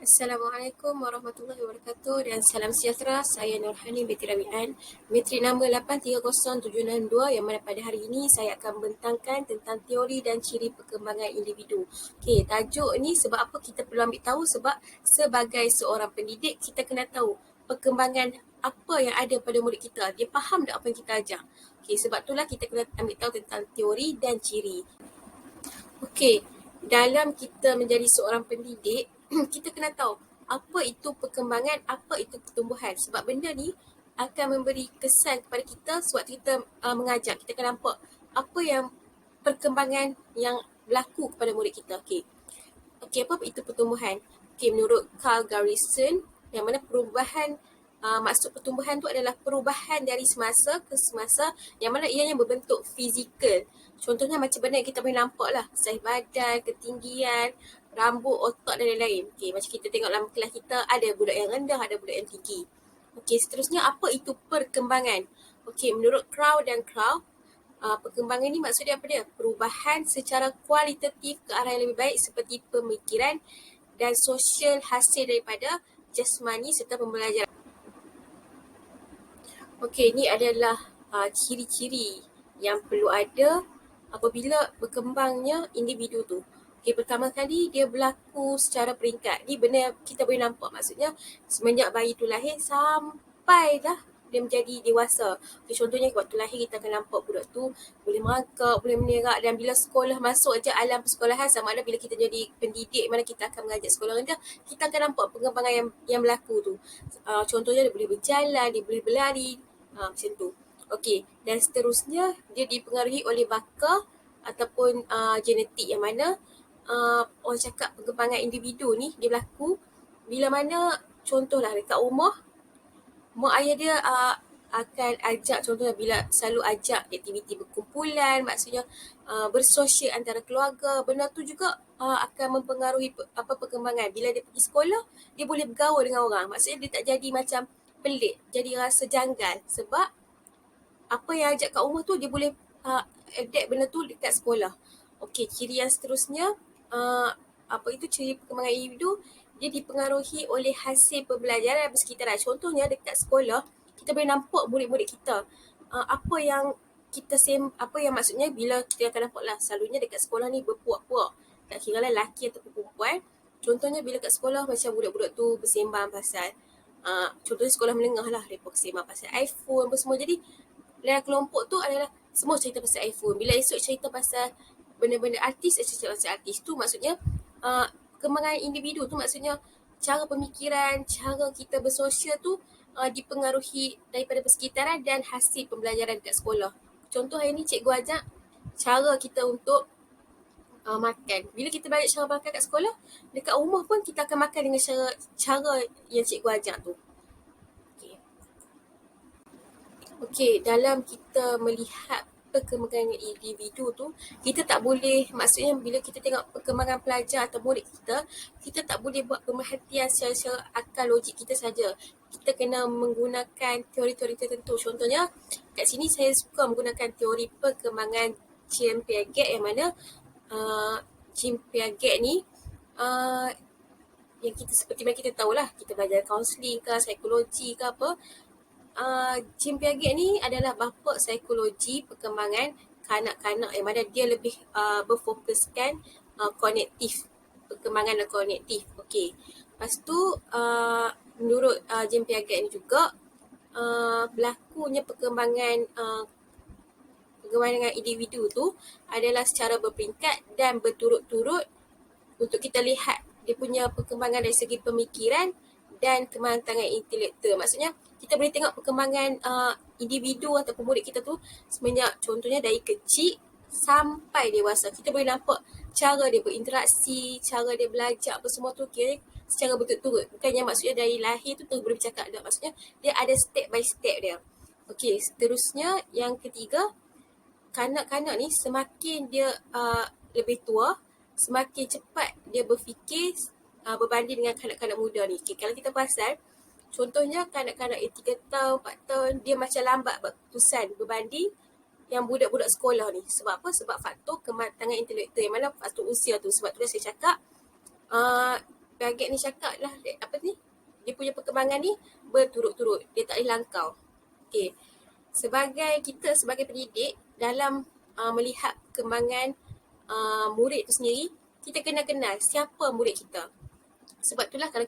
Assalamualaikum warahmatullahi wabarakatuh dan salam sejahtera. Saya Nurhani binti Rabi'an, metrik nombor 830762 yang mana pada hari ini saya akan membentangkan tentang teori dan ciri perkembangan individu. Okey, tajuk ni sebab apa kita perlu ambil tahu? Sebab sebagai seorang pendidik kita kena tahu perkembangan apa yang ada pada murid kita. Dia faham tak apa yang kita ajar? Okey, sebab itulah kita kena ambil tahu tentang teori dan ciri. Okey, dalam kita menjadi seorang pendidik, kita kena tahu apa itu perkembangan, apa itu pertumbuhan. Sebab benda ni akan memberi kesan kepada kita sewaktu kita mengajar. Kita akan nampak apa yang perkembangan yang berlaku kepada murid kita. Okey, apa itu pertumbuhan? Okey, menurut Carl Garrison, yang mana perubahan maksud pertumbuhan tu adalah perubahan dari semasa ke semasa yang mana ianya berbentuk fizikal. Contohnya macam benda yang kita boleh nampak lah, saiz badan, ketinggian, rambut, otak dan lain-lain. Okey, macam kita tengok dalam kelas kita ada budak yang rendah, ada budak yang tinggi. Okey, seterusnya apa itu perkembangan? Okey, menurut Crow dan Crow, perkembangan ni maksudnya apa dia? Perubahan secara kualitatif ke arah yang lebih baik seperti pemikiran dan sosial hasil daripada jasmani serta pembelajaran. Okey, ini adalah ciri-ciri yang perlu ada apabila berkembangnya individu tu. Okey, pertama kali dia berlaku secara peringkat. Ni benda yang kita boleh nampak, maksudnya semenjak bayi tu lahir sampai dah dia menjadi dewasa. Okey, contohnya waktu lahir kita akan nampak budak tu boleh merangkak, boleh menerak, dan bila sekolah masuk aja alam persekolahan, sama ada bila kita jadi pendidik mana kita akan mengajar sekolah rendah, kita akan nampak perkembangan yang berlaku tu. Contohnya dia boleh berjalan, dia boleh berlari, macam tu. Okey, dan seterusnya dia dipengaruhi oleh baka ataupun genetik, yang mana orang cakap perkembangan individu ni dia berlaku bila mana contohlah dekat rumah, mak ayah dia akan ajak, contohnya bila selalu ajak aktiviti berkumpulan, maksudnya bersosial antara keluarga, benda tu juga akan mempengaruhi perkembangan. Bila dia pergi sekolah, dia boleh bergaul dengan orang, maksudnya dia tak jadi macam pelik, jadi rasa janggal sebab apa yang ajak kat rumah tu dia boleh adapt benda tu dekat sekolah. Okey, ciri yang seterusnya, apa itu ciri perkembangan individu, dia dipengaruhi oleh hasil pembelajaran bersekitaran. Contohnya dekat sekolah, kita boleh nampak murid-murid kita apa yang apa yang maksudnya bila kita akan nampak lah, selalunya dekat sekolah ni berpuak-puak, tak kira lah lelaki ataupun perempuan. Contohnya bila kat sekolah macam budak-budak tu bersembang pasal contohnya sekolah menengah lah, mereka bersembang pasal iPhone apa semua. Jadi dalam kelompok tu adalah semua cerita pasal iPhone. Bila esok cerita pasal benda-benda artis, cerita pasal artis tu, maksudnya perkembangan individu tu maksudnya cara pemikiran, cara kita bersosial tu dipengaruhi daripada persekitaran dan hasil pembelajaran dekat sekolah. Contoh hari ni cikgu ajak cara kita untuk makan. Bila kita belajar cara makan kat sekolah, dekat rumah pun kita akan makan dengan cara yang cikgu ajak tu. Okey, dalam kita melihat perkembangan individu tu, kita tak boleh, maksudnya bila kita tengok perkembangan pelajar atau murid kita, kita tak boleh buat pemerhatian secara akal logik kita saja. Kita kena menggunakan teori-teori tertentu. Contohnya, kat sini saya suka menggunakan teori perkembangan Jean Piaget, yang mana Jean Piaget ni yang kita seperti mana kita tahulah, kita belajar kaunseling ke, psikologi ke apa. Jean Piaget ni adalah bapa psikologi perkembangan kanak-kanak, yang mana dia lebih berfokuskan kognitif, perkembangan kognitif. Okey. Lepas tu menurut Jean Piaget ni juga berlakunya perkembangan individu tu adalah secara berperingkat dan berturut-turut untuk kita lihat dia punya perkembangan dari segi pemikiran dan kematangan intelektual. Maksudnya kita boleh tengok perkembangan individu atau murid kita tu semenjak contohnya dari kecil sampai dewasa. Kita boleh nampak cara dia berinteraksi, cara dia belajar apa semua tu kira secara berturut-turut. Bukannya maksudnya dari lahir tu terus boleh bercakap dah. Maksudnya dia ada step by step dia. Okey, seterusnya yang ketiga, kanak-kanak ni semakin dia lebih tua, semakin cepat dia berfikir berbanding dengan kanak-kanak muda ni. Okay, kalau kita perasan, contohnya kanak-kanak yang 3 tahun, 4 tahun, dia macam lambat berkeputusan berbanding yang budak-budak sekolah ni. Sebab apa? Sebab faktor kematangan intelektual, yang mana faktor usia tu. Sebab tu dah saya cakap, Piaget ni cakap lah apa ni, dia punya perkembangan ni berturut-turut, dia tak boleh langkau. Okay. Sebagai pendidik dalam melihat perkembangan murid tu sendiri, kita kena kenal siapa murid kita. Sebab itulah kalau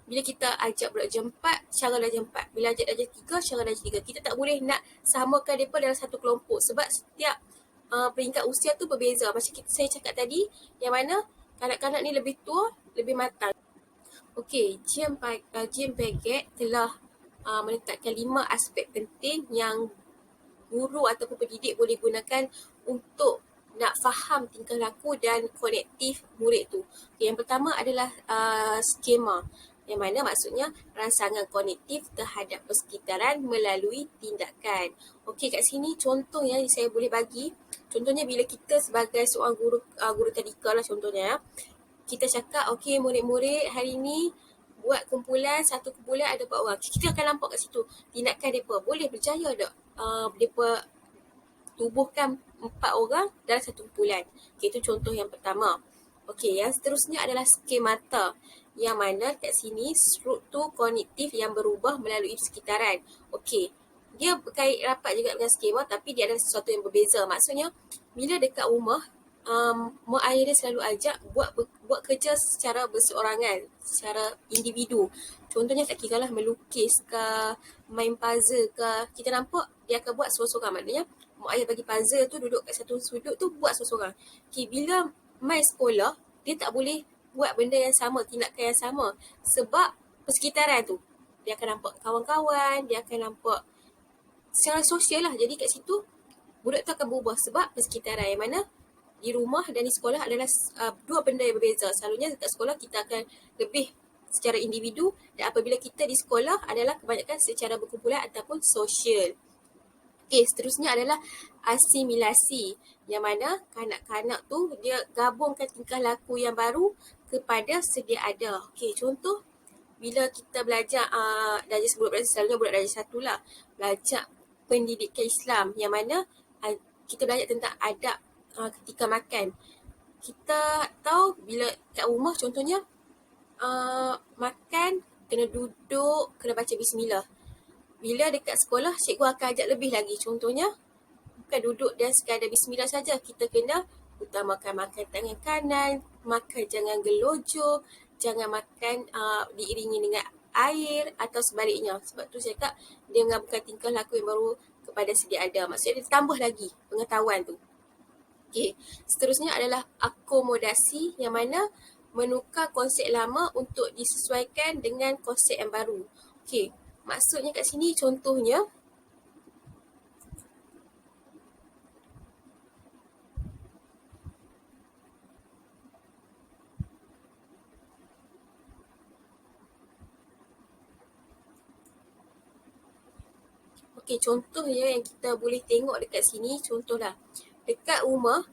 bila kita ajak budak darjah 4, cara darjah 4. Bila ajak darjah 3, cara darjah 3. Kita tak boleh nak samakan mereka dalam satu kelompok sebab setiap peringkat usia tu berbeza. Macam saya cakap tadi, yang mana kanak-kanak ni lebih tua, lebih matang. Okey, Jim Piaget telah menetapkan 5 aspek penting yang guru ataupun pendidik boleh gunakan untuk nak faham tingkah laku dan konektif murid tu. Okay, yang pertama adalah skema, yang mana maksudnya rangsangan konektif terhadap persekitaran melalui tindakan. Okey, kat sini contoh yang saya boleh bagi. Contohnya bila kita sebagai seorang guru tadika lah contohnya, kita cakap okey murid-murid hari ni buat kumpulan, satu kumpulan ada 4 orang. Kita akan nampak kat situ tindakan mereka boleh berjaya tak mereka tubuhkan 4 orang dalam satu kumpulan. Okay, itu contoh yang pertama. Okey, yang seterusnya adalah skemata, yang mana kat sini struktur kognitif yang berubah melalui persekitaran. Okey, dia berkait rapat juga dengan skema tapi dia adalah sesuatu yang berbeza. Maksudnya bila dekat rumah, mak ayah dia selalu ajak buat kerja secara berseorangan, secara individu. Contohnya tak kira lah melukis ke, main puzzle ke, kita nampak dia akan buat seorang-seorang. Maknanya mak ayah bagi puzzle tu duduk kat satu sudut tu buat seorang-seorang. Okay, bila main sekolah, dia tak boleh buat benda yang sama, tindakan yang sama. Sebab persekitaran tu, dia akan nampak kawan-kawan, dia akan nampak secara sosial lah. Jadi kat situ, budak tu akan berubah sebab persekitaran, yang mana di rumah dan di sekolah adalah dua benda yang berbeza. Selalunya dekat sekolah kita akan lebih secara individu, dan apabila kita di sekolah adalah kebanyakan secara berkumpulan ataupun sosial. Okay, seterusnya adalah asimilasi, yang mana kanak-kanak tu dia gabungkan tingkah laku yang baru kepada sedia ada. Okay, contoh bila kita belajar darjah sebelum belajar, selalunya budak darjah 1 lah, belajar pendidikan Islam, yang mana kita belajar tentang adab ketika makan. Kita tahu bila kat rumah contohnya makan kena duduk, kena baca bismillah. Bila dekat sekolah, cikgu akan ajak lebih lagi. Contohnya, bukan duduk dan sekadar bismillah saja. Kita kena utamakan makan tangan kanan, makan jangan gelojoh, jangan makan diiringi dengan air atau sebaliknya. Sebab tu saya cakap, dia menggabungkan tingkah laku yang baru kepada sedia ada. Maksudnya dia tambah lagi pengetahuan tu. Okay. Seterusnya adalah akomodasi, yang mana menukar konsep lama untuk disesuaikan dengan konsep yang baru. Okay. Maksudnya kat sini contohnya, contoh yang kita boleh tengok dekat sini, contohlah dekat rumah,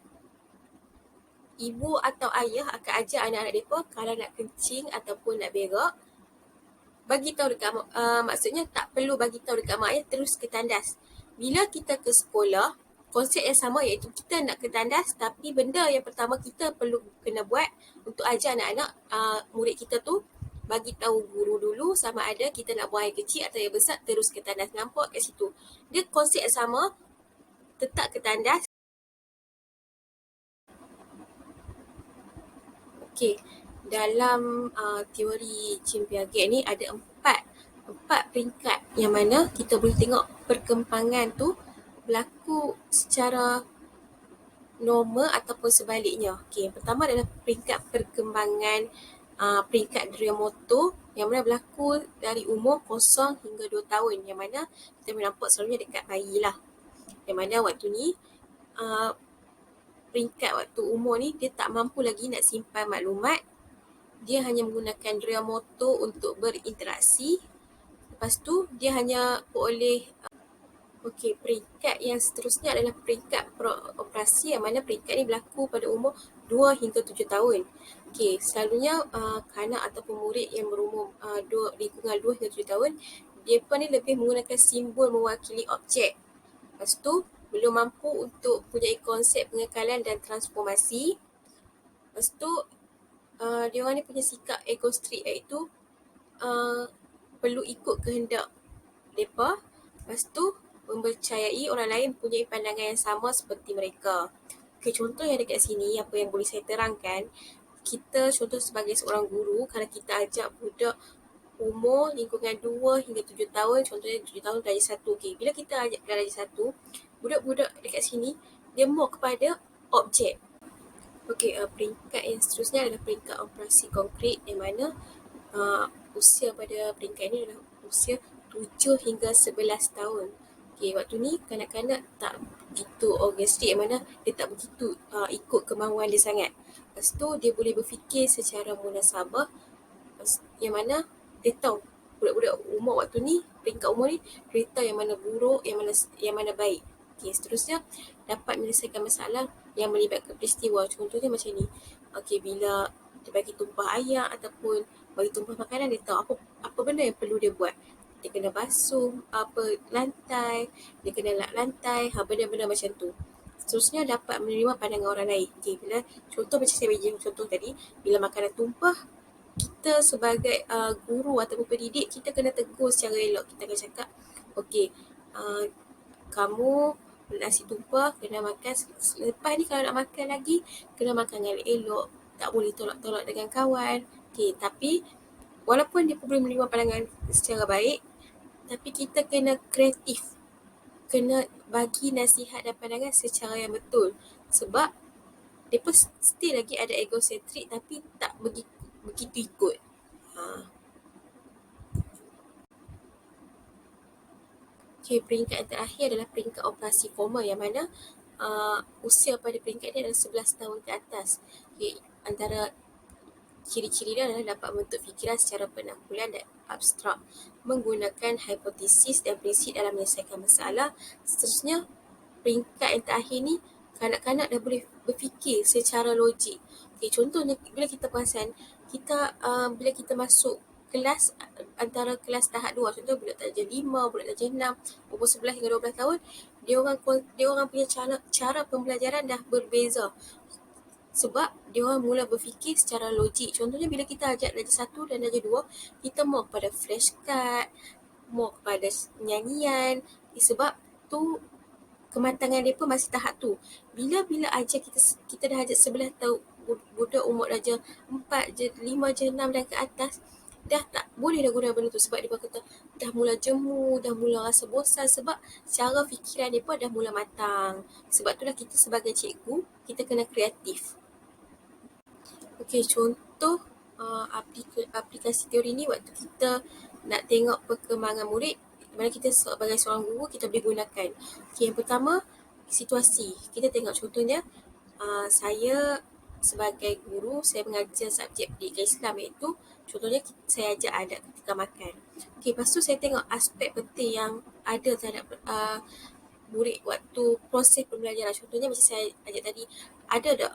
ibu atau ayah akan ajak anak-anak mereka kalau nak kencing ataupun nak berak, bagi tahu dekat maksudnya tak perlu bagi tahu dekat mak ayah, terus ke tandas. Bila kita ke sekolah, konsep yang sama iaitu kita nak ke tandas, tapi benda yang pertama kita perlu kena buat untuk ajar anak-anak murid kita tu, bagi tahu guru dulu sama ada kita nak buang air kecil atau air besar, terus ke tandas. Nampak kat situ. Dia konsep yang sama, tetap ke tandas. Okey, dalam teori Jim Piaget ni ada empat peringkat yang mana kita boleh tengok perkembangan tu berlaku secara normal ataupun sebaliknya. Okey, yang pertama adalah peringkat perkembangan peringkat deria motor, yang mana berlaku dari umur 0 hingga 2 tahun, yang mana kita boleh nampak selalunya dekat bayi lah. Yang mana waktu ni peringkat waktu umur ni dia tak mampu lagi nak simpan maklumat. Dia hanya menggunakan deria motor untuk berinteraksi. Lepas tu dia hanya boleh peringkat yang seterusnya adalah peringkat operasi, yang mana peringkat ni berlaku pada umur 2 hingga 7 tahun. Selalunya kanak ataupun murid yang berumur lingkungan 2 hingga 7 tahun, mereka ni lebih menggunakan simbol mewakili objek. Lepas tu belum mampu untuk mempunyai konsep pengekalan dan transformasi. Lepas tu dia orang ni punya sikap egostrik, iaitu perlu ikut kehendak mereka, lepas tu mempercayai orang lain punya pandangan yang sama seperti mereka. Okay, contoh yang dekat sini, apa yang boleh saya terangkan, kita contoh sebagai seorang guru, kalau kita ajak budak umur lingkungan 2 hingga 7 tahun, contohnya 7 tahun darjah 1. Okay, bila kita ajak darjah 1, budak-budak dekat sini, dia more kepada objek. Okey, peringkat yang seterusnya adalah peringkat operasi konkret, yang mana usia pada peringkat ini adalah usia 7 hingga 11 tahun. Okey, waktu ni kanak-kanak tak begitu orkestrik, yang mana dia tak begitu ikut kemahuan dia sangat. Lepas tu dia boleh berfikir secara munasabah, yang mana dia tahu budak-budak umur waktu ni, peringkat umur ni, dia tahu yang mana buruk, yang mana baik. Okey, seterusnya dapat menyelesaikan masalah yang melibatkan peristiwa. Contohnya macam ni. Okey, bila dia bagi tumpah air ataupun bagi tumpah makanan, dia tahu apa benda yang perlu dia buat. Dia kena basuh lantai, dia kena lap lantai, benda-benda macam tu. Seterusnya dapat menerima pandangan orang lain. Okey, bila contoh macam saya bagi contoh tadi, bila makanan tumpah, kita sebagai guru ataupun pendidik, kita kena tegur secara elok. Kita akan cakap, okey, kamu nasi tumpah kena makan, lepas ni kalau nak makan lagi, kena makan dengan elok, tak boleh tolak-tolak dengan kawan. Okey, tapi walaupun dia boleh menerima pandangan secara baik, tapi kita kena kreatif, kena bagi nasihat dan pandangan secara yang betul. Sebab mereka still lagi ada egosentrik, tapi tak begitu ikut. Okay, peringkat yang terakhir adalah peringkat operasi formal, yang mana usia pada peringkat ini adalah 11 tahun ke atas. Okay, antara ciri-ciri dia adalah dapat membentuk fikiran secara penakbulan dan abstrak, menggunakan hipotesis dan prinsip dalam menyelesaikan masalah. Seterusnya, peringkat yang terakhir ni, kanak-kanak dah boleh berfikir secara logik. Okay, contohnya bila kita perasan, bila kita masuk kelas, antara kelas tahap 2, contoh budak darjah 5, budak darjah 6, umur 11 hingga 12 tahun, dia orang punya cara pembelajaran dah berbeza. Sebab dia orang mula berfikir secara logik. Contohnya bila kita ajak darjah 1 dan darjah 2, kita mau kepada flashcard, mau kepada nyanyian. Sebab tu kematangan mereka masih tahap tu. Bila ajar kita dah ajar 11 tahun, budak umur darjah 4, 5, 6 dan ke atas, dah tak boleh dah guna benda tu. Sebab dia kata dah mula jemu, dah mula rasa bosan, sebab cara fikiran mereka dah mula matang. Sebab itulah kita sebagai cikgu, kita kena kreatif. Okey, contoh aplikasi teori ni waktu kita nak tengok perkembangan murid, mana kita sebagai seorang guru, kita boleh gunakan. Okey, yang pertama, situasi. Kita tengok contohnya, saya sebagai guru, saya mengajar subjek pendidikan Islam, iaitu contohnya saya ajar adab ketika makan. Okey, lepas tu saya tengok aspek penting yang ada terhadap murid waktu proses pembelajaran. Contohnya macam saya ajar tadi, ada tak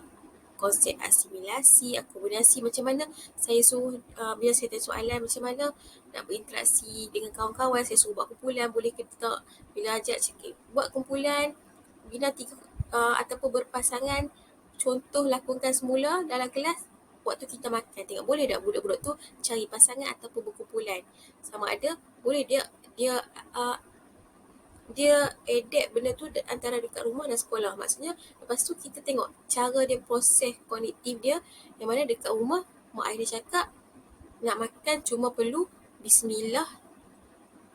konsep asimilasi, akomodasi, macam mana saya suruh, bila saya tanya soalan, macam mana nak berinteraksi dengan kawan-kawan, saya suruh buat kumpulan, boleh ke tak, bila ajak cakap, buat kumpulan, bina ataupun berpasangan, contoh lakukan semula dalam kelas, waktu kita makan, tengok boleh tak budak-budak tu cari pasangan ataupun berkumpulan, sama ada boleh dia adapt benda tu antara dekat rumah dan sekolah. Maksudnya lepas tu kita tengok cara dia proses kognitif dia, yang mana dekat rumah mak ayah dia cakap nak makan cuma perlu bismillah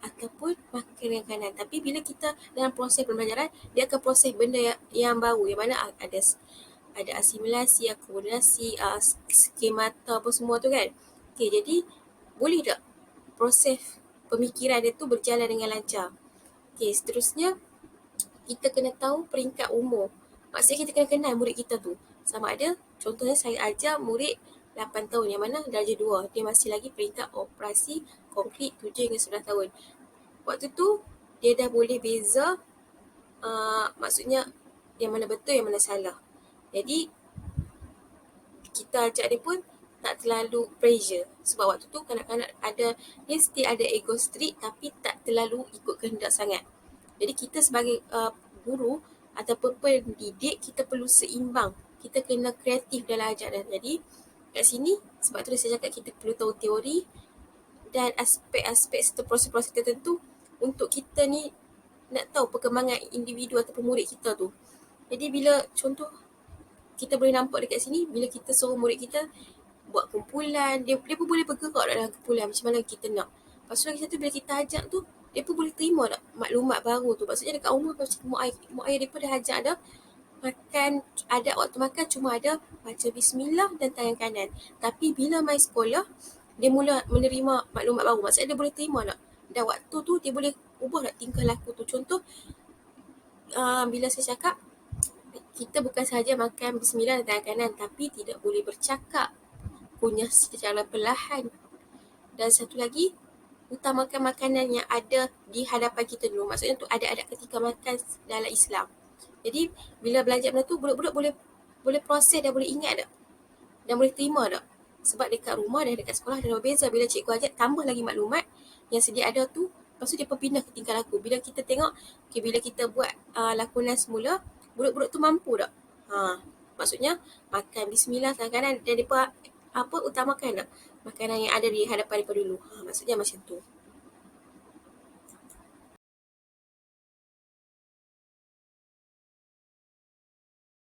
ataupun makan dengan kanan. Tapi bila kita dalam proses pembelajaran, dia akan proses benda yang baru, yang mana ada asimilasi, akomodasi, skemata apa semua tu kan. Okay, jadi boleh tak proses pemikiran dia tu berjalan dengan lancar. Okay, seterusnya kita kena tahu peringkat umur. Maksudnya kita kena kenal murid kita tu. Sama ada, contohnya saya ajar murid 8 tahun, yang mana darjah 2. Dia masih lagi peringkat operasi konkret 7 hingga 11 tahun. Waktu tu, dia dah boleh beza, maksudnya yang mana betul, yang mana salah. Jadi, kita ajak dia pun tak terlalu pressure. Sebab waktu tu kanak-kanak dia still ada egostrik, tapi tak terlalu ikut kehendak sangat. Jadi kita sebagai guru ataupun pendidik, kita perlu seimbang. Kita kena kreatif dalam ajaran. Jadi kat sini. Sebab tu saya cakap kita perlu tahu teori dan aspek-aspek serta proses-proses tertentu untuk kita ni nak tahu perkembangan individu ataupun murid kita tu. Jadi bila contoh kita boleh nampak dekat sini, bila kita suruh murid kita buat kumpulan, dia pun boleh bergerak dalam kumpulan macam mana kita nak. Lepas tu lagi satu, bila kita ajak tu, dia pun boleh terima tak maklumat baru tu. Maksudnya dekat rumah mak ayah dia pun dah ajak dah makan, ada waktu makan cuma ada baca bismillah dan tangan kanan. Tapi bila main sekolah, dia mula menerima maklumat baru. Maksudnya dia boleh terima tak. Dan waktu tu dia boleh ubah tak tingkah laku tu. Contoh, bila saya cakap, kita bukan sahaja makan bismillah dan tangan kanan, tapi tidak boleh bercakap, kunyah secara perlahan. Dan satu lagi, utamakan makanan yang ada di hadapan kita dulu. Maksudnya tu ada adat ketika makan dalam Islam. Jadi bila belajar benda tu, budak-budak boleh proses dan boleh ingat tak? Dan boleh terima tak? Sebab dekat rumah dan dekat sekolah dah berbeza. Bila cikgu ajak, tambah lagi maklumat yang sedia ada tu, lepas tu dia berpindah ke tingkah laku. Bila kita tengok, bila kita buat lakonan semula, budak-budak tu mampu tak? Maksudnya makan bismillah tangan kanan dan dia utamakan tak makanan yang ada di hadapan mereka dulu. Maksudnya macam tu.